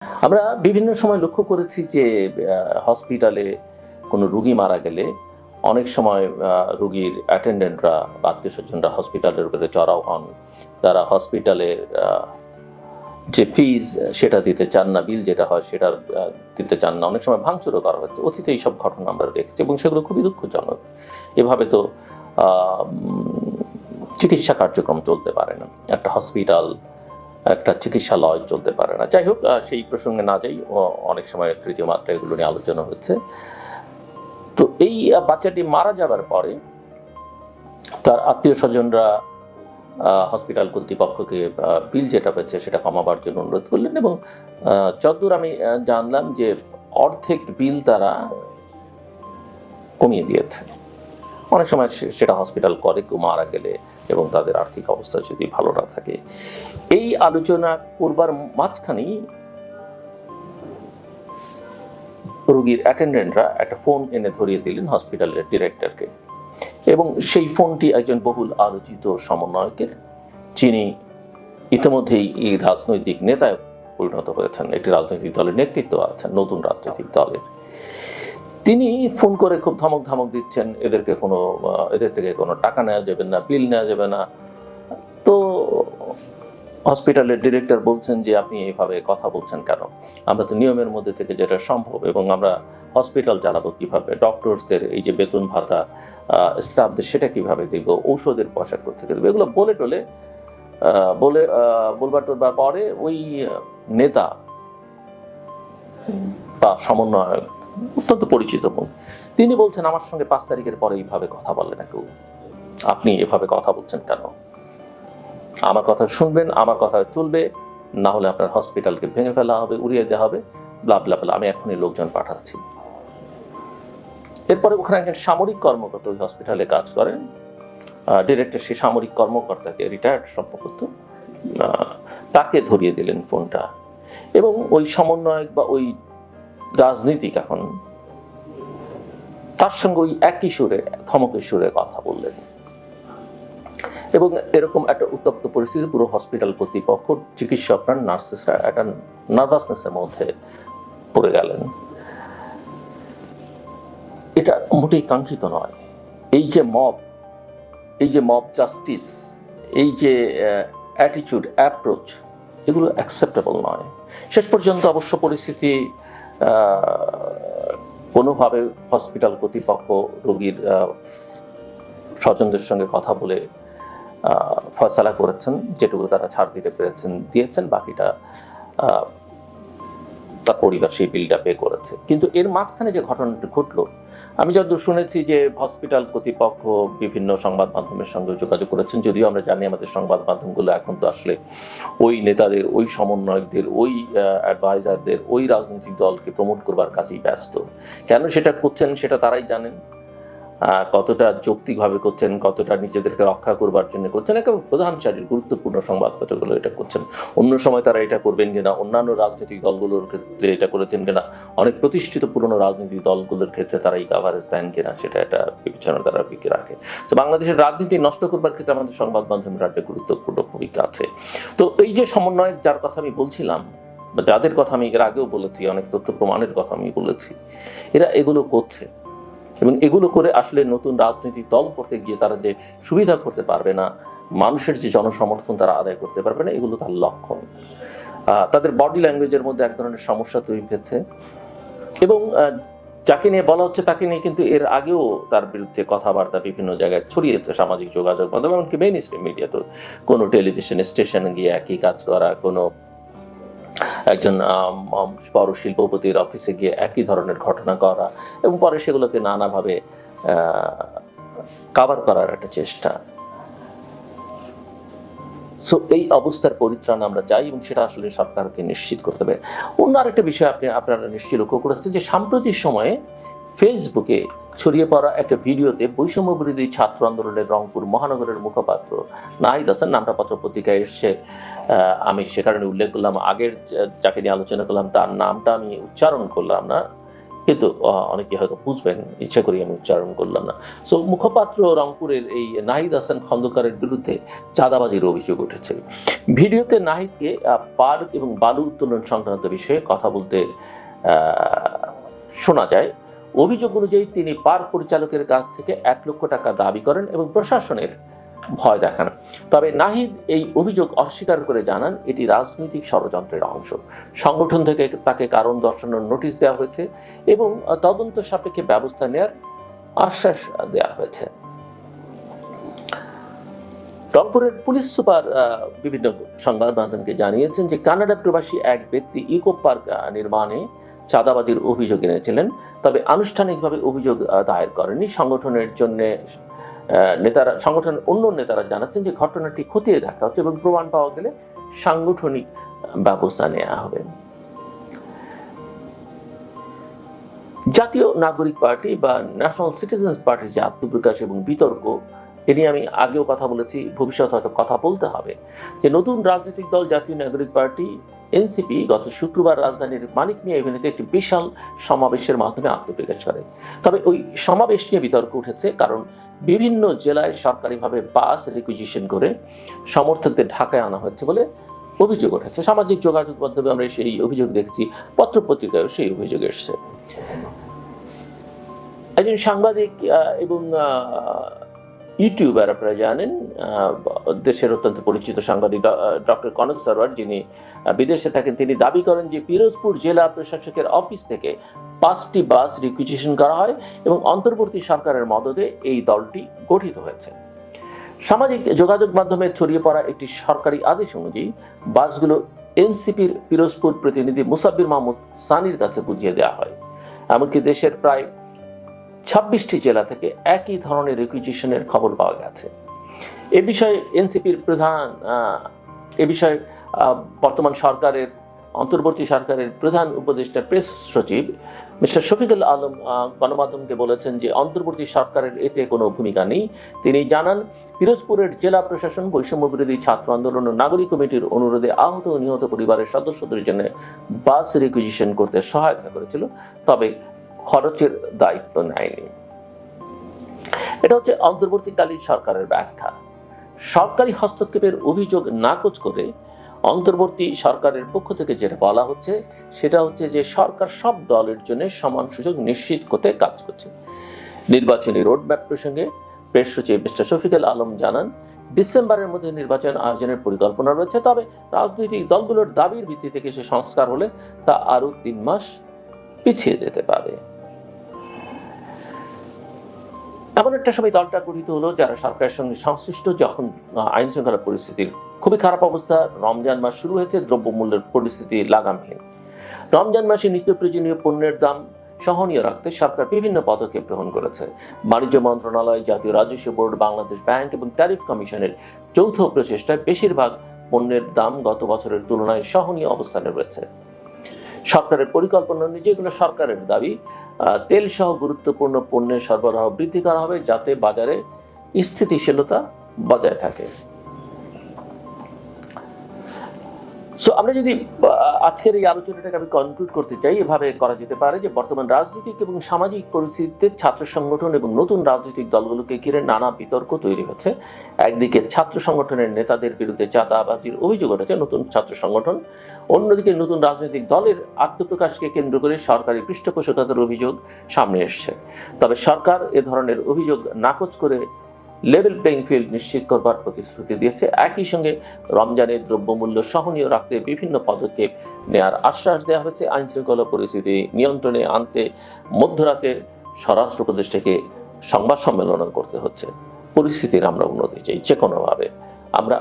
আমরা বিভিন্ন সময় লক্ষ্য করেছি যে হসপিটালে কোনো রুগী মারা গেলে অনেক সময় রুগীর অ্যাটেন্ডেন্টরা বা আত্মীয়স্বজনরা হসপিটালের উপরে চড়াও হন। তারা হসপিটালের যে ফিজ সেটা দিতে চান না, বিল যেটা হয় সেটা দিতে চান না। অনেক সময় ভাঙচুরও করা হচ্ছে। অতীতে এইসব ঘটনা আমরা দেখেছি এবং সেগুলো খুবই দুঃখজনক। এভাবে তো চিকিৎসা কার্যক্রম চলতে পারে না। একটা হসপিটাল, একটা চিকিৎসালয় চলতে পারে না। যাই হোক, সেই প্রসঙ্গে না যাই, অনেক সময় তৃতীয় মাত্রা এগুলো নিয়ে আলোচনা হচ্ছে। তো এই বাচ্চাটি মারা যাবার পরে তার আত্মীয় স্বজনরা হসপিটাল কর্তৃপক্ষকে বিল যেটা হচ্ছে সেটা কমাবার জন্য অনুরোধ করলেন এবং যতদূর আমি জানলাম যে অর্ধেক বিল তারা কমিয়ে দিয়েছে। অনেক সময় সেটা হসপিটাল করে কেউ মারা গেলে এবং তাদের আর্থিক অবস্থা যদি ভালো না থাকে। এই আলোচনা করবার মাঝখানেই রোগীর অ্যাটেন্ডেন্টরা একটা ফোন এনে ধরিয়ে দিলেন হসপিটালের ডিরেক্টরকে এবং সেই ফোনটি একজন বহুল আলোচিত সমন্বয়কের, যিনি ইতিমধ্যেই এই রাজনৈতিক নেতায় পরিণত হয়েছেন, একটি রাজনৈতিক দলের নেতৃত্ব আছেন, নতুন রাজনৈতিক দলের। তিনি ফোন করে খুব ধমক দিচ্ছেন, এদের থেকে কোনো টাকা নেওয়া যাবে না, বিল নেওয়া যাবে না। তো হসপিটালের ডিরেক্টর বলছেন যে আপনি এইভাবে কথা বলছেন কেন? আমরা তো নিয়মের মধ্যে থেকে যেটা সম্ভব, এবং আমরা হসপিটাল চালাবো কিভাবে, ডক্টরসদের এই যে বেতন ভাতা, স্টাফদের সেটা কিভাবে দেখবো, ঔষধের পয়সা কোথেকে দেবো, এগুলো বলবার পরে ওই নেতা বা সমন্বয়ক, অত্যন্ত পরিচিত মুখ, তিনি বলছেন আমার সঙ্গে 5 তারিখের পরে এইভাবে কথা বলে না কেউ, আপনি এভাবে কথা বলছেন কেন? আমার কথা শুনবেন, আমার কথা চলবে, না হলে আপনার হসপিটালকে ভেঙে ফেলা হবে, উড়িয়ে দেওয়া হবে, ব্লা ব্লা ব্লা, আমি এখনই লোকজন পাঠাচ্ছি। এরপরে ওখানে একজন সামরিক কর্মকর্তা ওই হসপিটালে কাজ করেন, ডিরেক্টর, সেই সামরিক কর্মকর্তাকে, রিটায়ার্ড সম্ভবত, তাকে ধরিয়ে দিলেন ফোনটা এবং ওই সমন্বয়ক বা ওই রাজনীতিক এখন তার সঙ্গে ওই একই সুরে, ধমকের সুরে কথা বললেন এবং এরকম একটা উত্তপ্ত পরিস্থিতি। পুরো হসপিটাল কর্তৃপক্ষ, চিকিৎসকরা, নার্সেসরা একটা নার্ভাসনেসের মধ্যে পড়ে গেলেন। এটা মোটেই কাঙ্ক্ষিত নয়। এই যে মব জাস্টিস, এই যে অ্যাটিটিউড, অ্যাপ্রোচ, এগুলো অ্যাকসেপ্টেবল নয়। শেষ পর্যন্ত অবশ্য পরিস্থিতি কোনোভাবে হসপিটাল কর্তৃপক্ষ রোগীর স্বজনদের সঙ্গে কথা বলে ফয়সালা করেছেন, যেটুকু তারা ছাড় দিয়েছেন, বাকিটা তার পরিবার সেই বিলটা পে করেছে। কিন্তু এর মাঝখানে যে ঘটনাটি ঘটলো, আমি যতদূর শুনেছি যে হসপিটাল কর্তৃপক্ষ বিভিন্ন সংবাদ মাধ্যমের সঙ্গে যোগাযোগ করেছেন, যদিও আমরা জানি আমাদের সংবাদ মাধ্যমগুলো এখন তো আসলে ওই নেতাদের, ওই সমন্বয়কদের, ওই অ্যাডভাইজারদের, ওই রাজনৈতিক দলকে প্রমোট করবার কাজেই ব্যস্ত। কেন সেটা করছেন সেটা তারাই জানেন, কতটা যৌক্তিকভাবে করছেন, কতটা নিজেদেরকে রক্ষা করবার জন্য করছেন, একেবারে প্রধান সারির গুরুত্বপূর্ণ সংবাদপত্রগুলো এটা করছেন। অন্য সময় তারা এটা করবেন কিনা, অন্যান্য রাজনৈতিক দলগুলোর ক্ষেত্রে এটা করেছেন কিনা, অনেক প্রতিষ্ঠিত পুরনো রাজনৈতিক দলগুলোর ক্ষেত্রে তারা এই কাভারেজ দেন কিনা, সেটা একটা বিবেচনা তারা রাখে। তো বাংলাদেশের রাজনীতি নষ্ট করবার ক্ষেত্রে আমাদের সংবাদ মাধ্যমের একটা গুরুত্বপূর্ণ ভূমিকা আছে। তো এই যে সমন্বয় যার কথা আমি বলছিলাম, বা যাদের কথা আমি এর আগেও বলেছি, অনেক তথ্য প্রমাণের কথা আমি বলেছি, এরা এগুলো করছে এবং এগুলো করে আসলে নতুন রাজনৈতিক দল করতে গিয়ে তারা যে সুবিধা করতে পারবে না, মানুষের যে জনসমর্থন তারা আদায় করতে পারবে না, এগুলো তার লক্ষণ। তাদের বডি ল্যাঙ্গুয়েজের মধ্যে এক ধরনের সমস্যা তৈরি হয়েছে এবং যাকে নিয়ে বলা হচ্ছে তাকে নিয়ে কিন্তু এর আগেও তার বিরুদ্ধে কথাবার্তা বিভিন্ন জায়গায় ছড়িয়েছে, সামাজিক যোগাযোগ মাধ্যম, এমনকি মেইন স্ট্রিম মিডিয়া, তো কোনো টেলিভিশন স্টেশনে গিয়ে একই কাজ করা, কোনো একজন বড় শিল্পপতির অফিসে গিয়ে একই ধরনের ঘটনা করা এবং পরে সেগুলোকে নানাভাবে কাভার করার একটা চেষ্টা। সো এই অবস্থার পরিত্রাণ আমরা চাই এবং সেটা আসলে সরকারকে নিশ্চিত করতে হবে। অন্য আরেকটা বিষয় আপনারা নিশ্চয়ই লক্ষ্য করেছেন যে সাম্প্রতিক সময়ে ফেসবুকে ছড়িয়ে পড়া একটা ভিডিওতে বৈষম্য বিরোধী ছাত্র আন্দোলনের রংপুর মহানগরের মুখপাত্র নাহিদ হাসান, নামটা পত্র পত্রিকায় এসে আমি সে কারণে উল্লেখ করলাম, আগের যাকে নিয়ে আলোচনা করলাম তার নামটা আমি উচ্চারণ করলাম না, কিন্তু অনেকে হয়তো বুঝবেন, ইচ্ছা করি আমি উচ্চারণ করলাম না। সো মুখপাত্র রংপুরের এই নাহিদ হাসান খন্দকারের বিরুদ্ধে চাঁদাবাজির অভিযোগ উঠেছে। ভিডিওতে নাহিদকে পার্ক এবং বালু উত্তোলন সংক্রান্ত বিষয়ে কথা বলতে শোনা যায়। অভিযোগ অনুযায়ী তিনি পার্ক পরিচালকের কাছ থেকে 1 লক্ষ টাকা দাবি করেন এবং প্রশাসনের ভয় দেখান। তবে নাহিদ এই অভিযোগ অস্বীকার করে জানান এটি রাজনৈতিক ষড়যন্ত্রের অংশ। সংগঠন থেকে তাকে কারণ দর্শানোর নোটিশ দেওয়া হয়েছে এবং তদন্ত সাপেক্ষে ব্যবস্থা নেওয়ার আশ্বাস দেওয়া হয়েছে। রংপুরের পুলিশ সুপার বিভিন্ন সংবাদ মাধ্যমকে জানিয়েছেন যে কানাডা প্রবাসী এক ব্যক্তি ইকো পার্ক নির্মাণে চাঁদাবাজির অভিযোগ এনেছিলেন, তবে আনুষ্ঠানিকভাবে অভিযোগ দায়ের করেনি। সংগঠনের অন্য নেতারা জানাচ্ছেন যে ঘটনাটি খতিয়ে দেখা হচ্ছে এবং প্রমাণ পাওয়া গেলে সাংগঠনিক ব্যবস্থা নেওয়া হবে। জাতীয় নাগরিক পার্টি বা ন্যাশনাল সিটিজেন্স পার্টির যে আত্মপ্রকাশ এবং বিতর্ক, এ নিয়ে আমি আগেও কথা বলেছি, ভবিষ্যতে হয়তো কথা বলতে হবে। যে নতুন রাজনৈতিক দল জাতীয় নাগরিক পার্টি এনসিপি গত শুক্রবার রাজধানীর মানিক মিয়া এভিনিউতে একটি বিশাল সমাবেশের মাধ্যমে আত্মপ্রকাশ করে। তবে ওই সমাবেশ নিয়ে বিতর্ক উঠেছে, কারণ বিভিন্ন জেলায় সরকারিভাবে বাস রিকুইজিশন করে সমর্থকদের ঢাকায় আনা হচ্ছে বলে অভিযোগ উঠেছে। সামাজিক যোগাযোগ মাধ্যমে আমরা সেই অভিযোগ দেখেছি, পত্রপত্রিকায়ও সেই অভিযোগ এসেছে। একজন সাংবাদিক এবং ইউটিউবার, আপনারা জানেন, দেশের অত্যন্ত পরিচিত সাংবাদিক ডক্টর কনক সরোয়ার, যিনি বিদেশে থাকেন, তিনি দাবি করেন যে পিরোজপুর জেলা প্রশাসকের অফিস থেকে 5টি বাস রিকুইজিশন করা হয় এবং অন্তর্বর্তী সরকারের মদদে এই দলটি গঠিত হয়েছে। সামাজিক যোগাযোগ মাধ্যমে ছড়িয়ে পড়া একটি সরকারি আদেশ অনুযায়ী বাসগুলো এনসিপির পিরোজপুর প্রতিনিধি মুসাব্বির মাহমুদ সানির কাছে বুঝিয়ে দেওয়া হয়। এমনকি দেশের প্রায় 26টি জেলা থেকে একই ধরনের রিকুইজিশনের খবর পাওয়া গেছে। এ বিষয়ে এনসিপির বর্তমান সরকারের অন্তর্বর্তী সরকারের প্রধান উপদেষ্টা প্রেস সচিব মিস্টার শফিকুল আলম গণমাধ্যমকে বলেছেন যে অন্তর্বর্তী সরকারের এতে কোনো ভূমিকা নেই। তিনি জানান, পিরোজপুরের জেলা প্রশাসন বৈষম্য বিরোধী ছাত্র আন্দোলন ও নাগরিক কমিটির অনুরোধে আহত ও নিহত পরিবারের সদস্যদের জন্য বাস রিকুইজিশন করতে সহায়তা করেছিল, তবে খরচের দায়িত্ব নেয়নি। এটা হচ্ছে অন্তর্বর্তীকালীন সরকারের ব্যাখ্যা। সরকারি হস্তক্ষেপের অভিযোগ নাকচ করে অন্তর্বর্তী সরকারের পক্ষ থেকে যেটা বলা হচ্ছে সেটা হচ্ছে যে সরকার সব দলের জন্য সমান সুযোগ নিশ্চিত করতে কাজ করছে। নির্বাচনী রোডম্যাপ প্রসঙ্গে প্রেস সচিব মিস্টার শফিকুল আলম জানান, ডিসেম্বরের মধ্যে নির্বাচন আয়োজনের পরিকল্পনা রয়েছে, তবে রাজনৈতিক দলগুলোর দাবির ভিত্তিতে কিছু সংস্কার হলে তা আরো 3 মাস পিছিয়ে যেতে পারে। এমন একটা সময় দলটা গঠিত হলো যারা সরকারের সঙ্গে সংশ্লিষ্ট, যখন আইন শৃঙ্খলা পরিস্থিতির খুবই খারাপ অবস্থা। রমজান মাস শুরু হয়েছে, দ্রব্যমূল্যের পরিস্থিতি লাগামহীন। রমজান মাসে নিত্য প্রয়োজনীয় পণ্যের দাম সহনীয় রাখতে সরকার বিভিন্ন পদক্ষেপ গ্রহণ করেছে। বাণিজ্য মন্ত্রণালয়, জাতীয় রাজস্ব বোর্ড, বাংলাদেশ ব্যাংক এবং ট্যারিফ কমিশনের যৌথ প্রচেষ্টায় বেশিরভাগ পণ্যের দাম গত বছরের তুলনায় সহনীয় অবস্থানে রয়েছে। সরকারের পরিকল্পনা অনুযায়ী এগুলো সরকারের দাবি, তেল সহ গুরুত্বপূর্ণ পণ্যের সরবরাহ বৃদ্ধি করা হবে যাতে বাজারে স্থিতিশীলতা বজায় থাকে। সো আমরা যদি আজকের এই আলোচনাটাকে আমি কনক্লুড করতে চাই, এভাবে করা যেতে পারে যে বর্তমান রাজনৈতিক এবং সামাজিক পরিস্থিতিতে ছাত্র সংগঠন এবং নতুন রাজনৈতিক দলগুলোকে ঘিরে নানা বিতর্ক তৈরি হচ্ছে। একদিকে ছাত্র সংগঠনের নেতাদের বিরুদ্ধে চাঁদাবাজির অভিযোগ উঠেছে নতুন ছাত্র সংগঠন, অন্যদিকে নতুন রাজনৈতিক দলের আত্মপ্রকাশকে কেন্দ্র করে সরকারি পৃষ্ঠপোষকতার অভিযোগ সামনে এসছে। তবে সরকার এ ধরনের অভিযোগ নাকচ করে লেভেল প্লেইং ফিল্ড নিশ্চিত করবার প্রতিশ্রুতি দিয়েছে। একই সঙ্গে রমজানের দ্রব্যমূল্য সহনীয় রাখতে বিভিন্ন পদক্ষেপ নেওয়ার আশ্বাস দেওয়া হয়েছে। আইন শৃঙ্খলা পরিস্থিতি নিয়ন্ত্রণে আনতে মধ্যরাতে স্বরাষ্ট্র উপদেষ্টাকে সংবাদ সম্মেলন করতে হচ্ছে। পরিস্থিতির আমরা উন্নতি চাই যে কোনোভাবে। আমরা